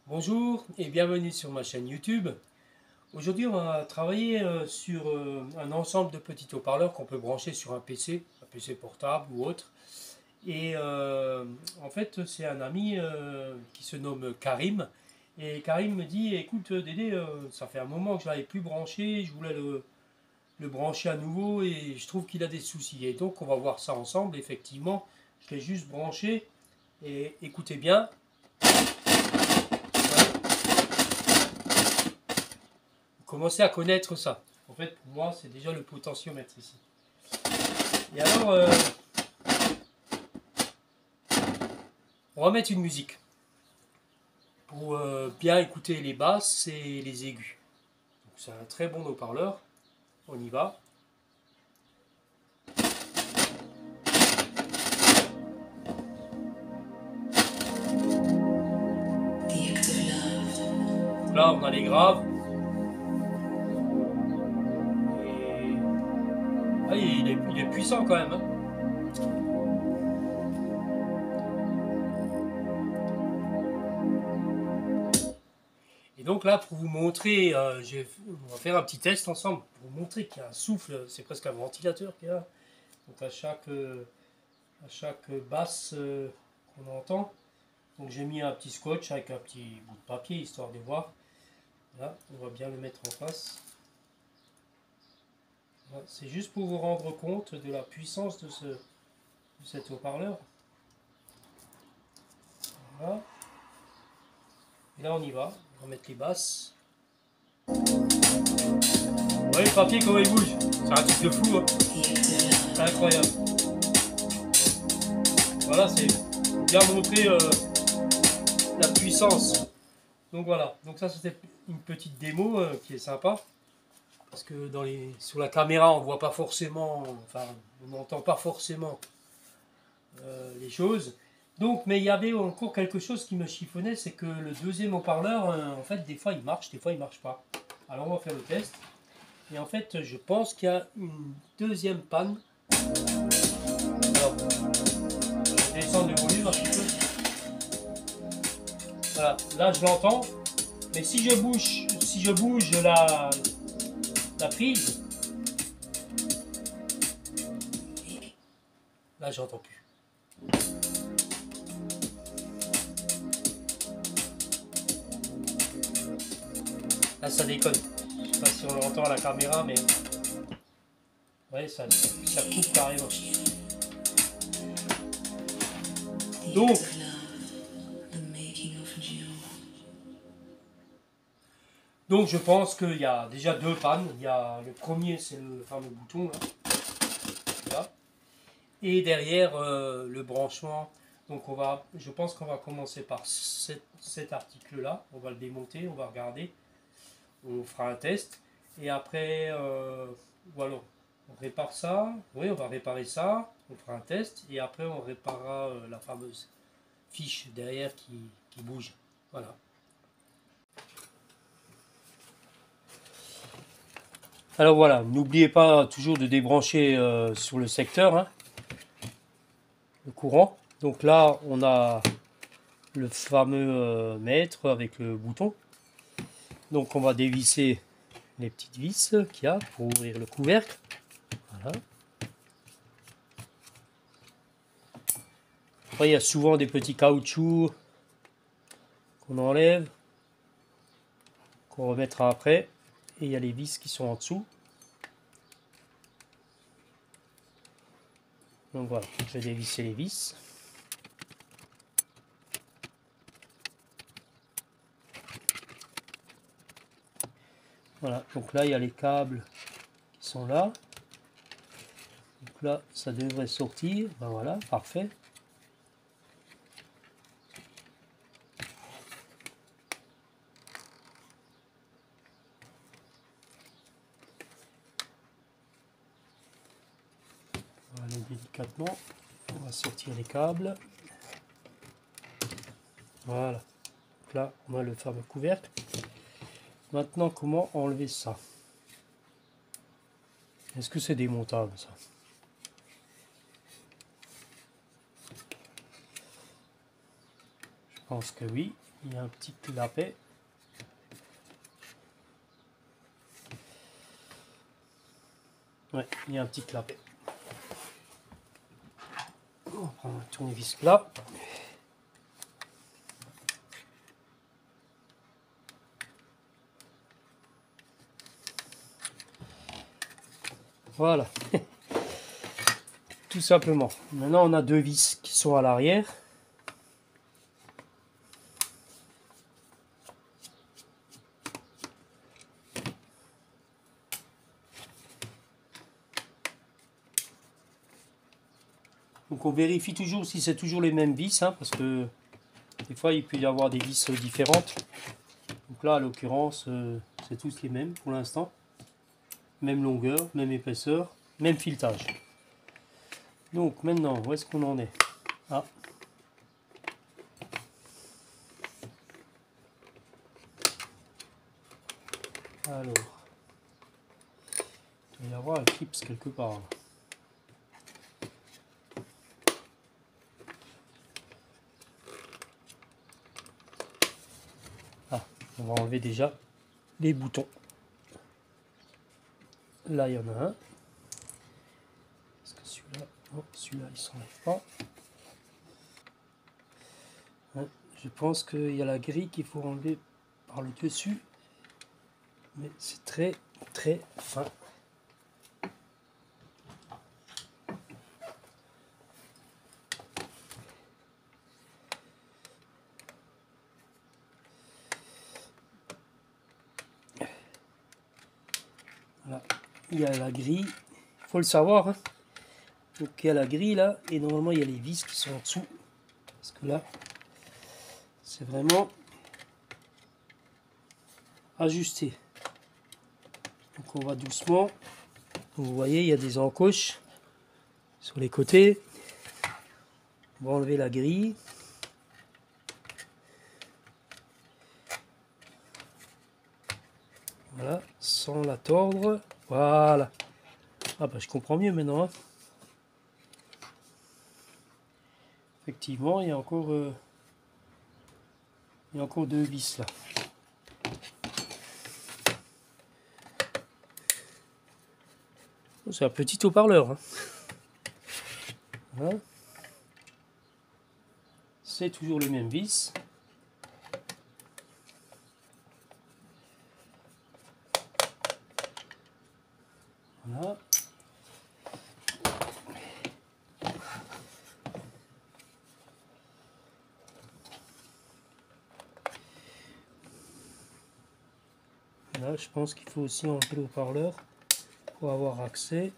Bonjour et bienvenue sur ma chaîne YouTube. Aujourd'hui, on va travailler sur un ensemble de petits haut-parleurs qu'on peut brancher sur un PC portable ou autre. Et en fait, c'est un ami qui se nomme Karim. Et Karim me dit, écoute Dédé, ça fait un moment que je ne l'avais plus branché, je voulais le brancher à nouveau et je trouve qu'il a des soucis. Et donc, on va voir ça ensemble. Effectivement, je l'ai juste branché et écoutez bien. Commencer à connaître ça. En fait, pour moi, c'est déjà le potentiomètre ici. Et alors, on va mettre une musique pour bien écouter les basses et les aigus. C'est un très bon haut-parleur. On y va. Donc là, on a les graves. Et... Ah, il est puissant quand même. Hein. Et donc là, pour vous montrer, on va faire un petit test ensemble pour vous montrer qu'il y a un souffle, c'est presque un ventilateur qu'il y a. Donc à chaque basse qu'on entend. Donc j'ai mis un petit scotch avec un petit bout de papier histoire de voir. Là, on va bien le mettre en face. Voilà, c'est juste pour vous rendre compte de la puissance de cet haut-parleur. Voilà. Et là on y va, on va mettre les basses. Vous voyez le papier comment il bouge? C'est un truc de fou, hein. C'est incroyable. Voilà, c'est bien montrer la puissance. Donc voilà, donc ça c'était une petite démo qui est sympa. Parce que sur la caméra on voit pas forcément, enfin on n'entend pas forcément les choses. Donc, mais il y avait encore quelque chose qui me chiffonnait, c'est que le deuxième haut-parleur, en fait, des fois il marche, des fois il marche pas. Alors on va faire le test. Et en fait, je pense qu'il y a une deuxième panne. Alors, je vais descendre le volume un petit peu. Voilà, là je l'entends. Mais si je bouge la prise, là j'entends plus. Là ça déconne. Je sais pas si on l'entend à la caméra, mais ouais, ça coupe carrément. Donc je pense qu'il y a déjà deux pannes. Il y a le premier, c'est le fameux bouton là. Là. Et derrière le branchement. Donc je pense qu'on va commencer par cet article là. On va le démonter, on va regarder. On fera un test. Et après, voilà, on répare ça. Oui, on va réparer ça. On fera un test. Et après, on réparera la fameuse fiche derrière qui bouge. Voilà. Alors voilà, n'oubliez pas toujours de débrancher sur le secteur hein, le courant. Donc là, on a le fameux mètre avec le bouton. Donc on va dévisser les petites vis qu'il y a pour ouvrir le couvercle. Voilà. Après, il y a souvent des petits caoutchoucs qu'on enlève, qu'on remettra après. Et il y a les vis qui sont en dessous. Donc voilà, je vais dévisser les vis. Voilà, donc là il y a les câbles qui sont là. Donc là, ça devrait sortir. Ben voilà, parfait. On va aller délicatement. On va sortir les câbles. Voilà. Donc là, on a le fameux couvercle. Maintenant, comment enlever ça? Est-ce que c'est démontable ça? Je pense que oui. il y a un petit clapet. Ouais, il y a un petit clapet. On prend un tournevis plat. Voilà. Tout simplement. Maintenant, on a deux vis qui sont à l'arrière. Donc on vérifie toujours si c'est toujours les mêmes vis, hein, parce que des fois il peut y avoir des vis différentes. Donc là, en l'occurrence, c'est tous les mêmes pour l'instant. Même longueur, même épaisseur, même filetage. Donc maintenant, où est-ce qu'on en est? Ah. Alors, il doit y avoir un clips quelque part. Ah, on va enlever déjà les boutons. Là, il y en a un. Est-ce que celui-là, non, celui-là, il ne s'enlève pas. Ouais, je pense qu'il y a la grille qu'il faut enlever par le dessus. Mais c'est très, très fin. Voilà. Il y a la grille, il faut le savoir, hein. Donc il y a la grille là, et normalement il y a les vis qui sont en dessous. Parce que là, c'est vraiment ajusté. Donc on va doucement. Donc, vous voyez, il y a des encoches sur les côtés. On va enlever la grille. Voilà, sans la tordre. Voilà. Ah bah je comprends mieux maintenant, hein. Effectivement, il y a encore deux vis là. C'est un petit haut-parleur, hein. Voilà. C'est toujours le même vis. Voilà. Là, je pense qu'il faut aussi enlever le haut-parleur pour avoir accès.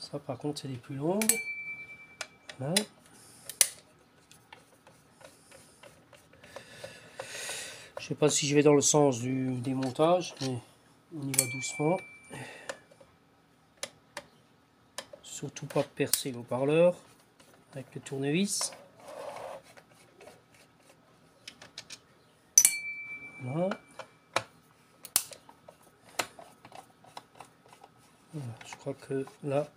Ça, par contre, c'est les plus longues. Voilà. Je sais pas si je vais dans le sens du démontage, mais on y va doucement. Surtout pas percer le haut-parleur avec le tournevis. Voilà. Voilà. Je crois que là,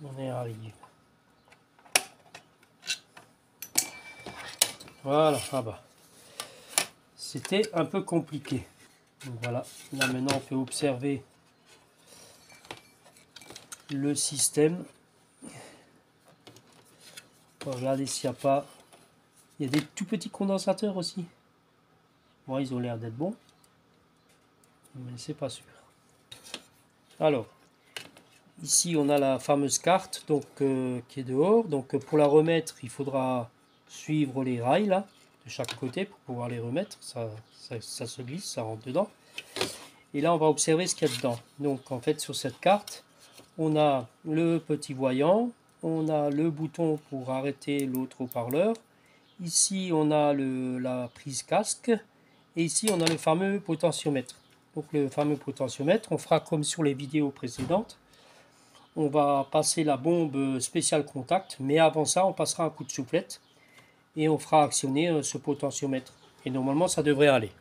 on est arrivé. Voilà, ah bah. C'était un peu compliqué. Donc voilà, là maintenant on peut observer le système. On va regarder s'il n'y a pas... Il y a des tout petits condensateurs aussi. Bon, ils ont l'air d'être bons, mais c'est pas sûr. Alors, ici on a la fameuse carte donc, qui est dehors. Donc pour la remettre, il faudra suivre les rails là, de chaque côté pour pouvoir les remettre. Ça se glisse, ça rentre dedans. Et là on va observer ce qu'il y a dedans. Donc en fait sur cette carte, on a le petit voyant, on a le bouton pour arrêter l'autre haut-parleur. Ici on a la prise casque. Et ici on a le fameux potentiomètre. Donc le fameux potentiomètre, on fera comme sur les vidéos précédentes. On va passer la bombe spéciale contact, mais avant ça on passera un coup de soufflette et on fera actionner ce potentiomètre. Et normalement ça devrait aller.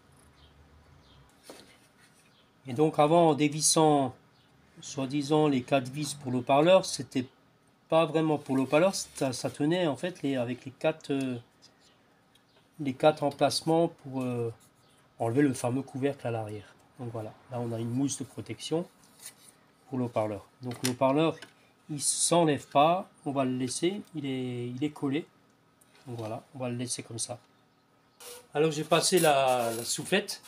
Et donc avant, en dévissant soi-disant les 4 vis pour le haut-parleur, c'était pas vraiment pour le haut-parleur, ça tenait en fait avec les quatre emplacements pour enlever le fameux couvercle à l'arrière. Donc voilà, là on a une mousse de protection pour le haut-parleur. Donc le haut-parleur, il ne s'enlève pas, on va le laisser, il est collé. Donc voilà, on va le laisser comme ça. Alors j'ai passé la soufflette,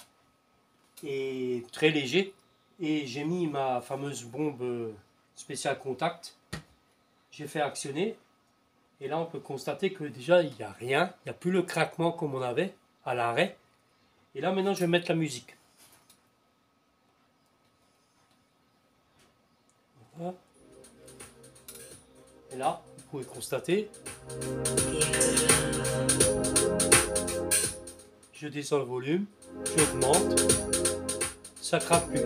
et très léger, et j'ai mis ma fameuse bombe spéciale contact. J'ai fait actionner, et là on peut constater que déjà il n'y a rien, il n'y a plus le craquement comme on avait à l'arrêt. Et là maintenant je vais mettre la musique. Voilà. Et là, vous pouvez constater, je descends le volume, j'augmente, ça craque plus.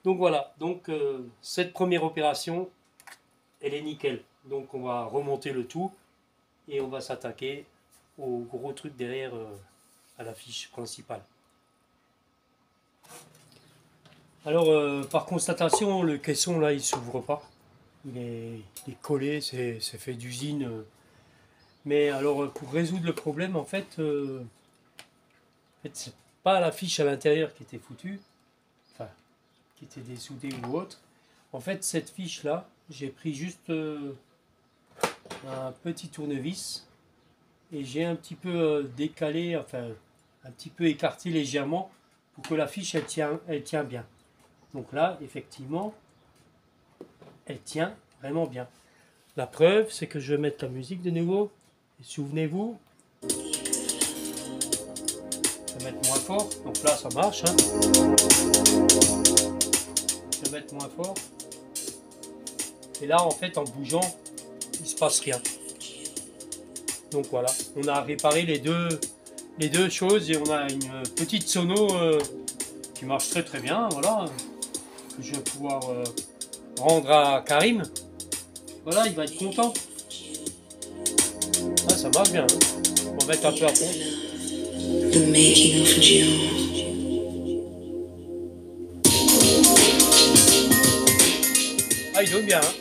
Donc voilà, donc cette première opération, elle est nickel. Donc on va remonter le tout et on va s'attaquer au gros truc derrière à la fiche principale. Alors par constatation, le caisson là il s'ouvre pas. Il est collé, c'est fait d'usine. Mais alors pour résoudre le problème, en fait c'est pas la fiche à l'intérieur qui était foutue, enfin qui était dessoudée ou autre. En fait cette fiche là, j'ai pris juste un petit tournevis et j'ai un petit peu décalé, enfin un petit peu écarté légèrement pour que la fiche elle tient bien. Donc là effectivement elle tient vraiment bien. La preuve c'est que je vais mettre la musique de nouveau et souvenez-vous, je vais mettre moins fort, donc là ça marche hein. Je vais mettre moins fort et là en fait en bougeant il se passe rien. Donc voilà, on a réparé les deux choses et on a une petite sono qui marche très très bien, voilà, que je vais pouvoir rendre à Karim. Voilà, il va être content. Ah, ça marche bien, hein. On va mettre un peu à fond. Ah, il donne bien, hein.